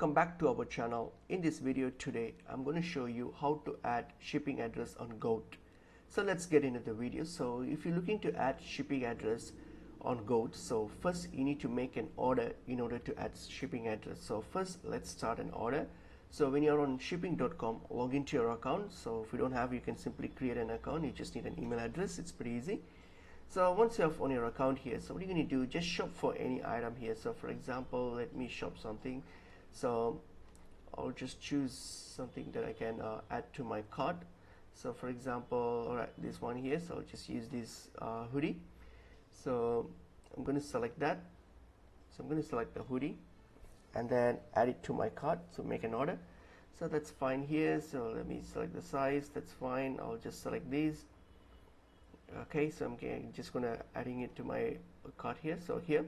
welcome back to our channel. In this video today, I'm going to show you how to add shipping address on Goat. So let's get into the video. So if you're looking to add shipping address on Goat, so first you need to make an order in order to add shipping address. So first let's start an order. So when you're on shipping.com, log into your account. So if you don't have, you can simply create an account. You just need an email address. It's pretty easy. So once you have on your account here, so what you're going to do, just shop for any item here. So for example, let me shop something. So I'll just choose something that I can add to my cart. So for example, all right, this one here, so I'll just use this hoodie. So I'm going to select that. So I'm going to select the hoodie and then add it to my cart, so make an order. So that's fine here. So let me select the size. That's fine. I'll just select these. Okay, so I'm just gonna adding it to my cart here. So here,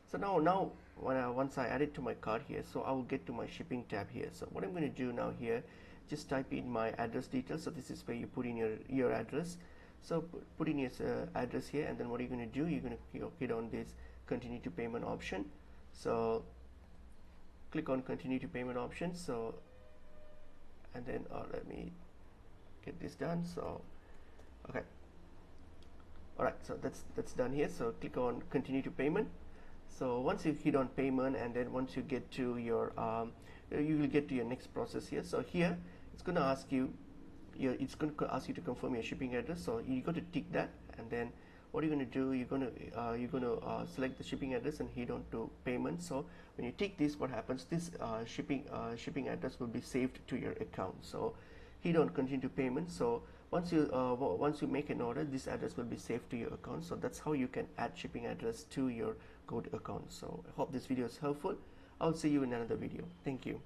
so now once I add it to my cart here, so I will get to my shipping tab here. So what I'm going to do now here, just type in my address details. So this is where you put in your address. So put in your address here, and then what you're going to do, you're going to hit on this continue to payment option. So click on continue to payment option. So and then let me get this done. So okay. Alright, so that's done here. So click on continue to payment. So once you hit on payment, and then once you get to your you will get to your next process here. So here it's going to ask you to confirm your shipping address. So you got to tick that, and then what you're going to do, you're going to select the shipping address and hit on to payment. So when you tick this, what happens, this shipping address will be saved to your account. So hit on continue to payment. So once you make an order, this address will be saved to your account. So that's how you can add shipping address to your Goat account. So I hope this video is helpful. I'll see you in another video. Thank you.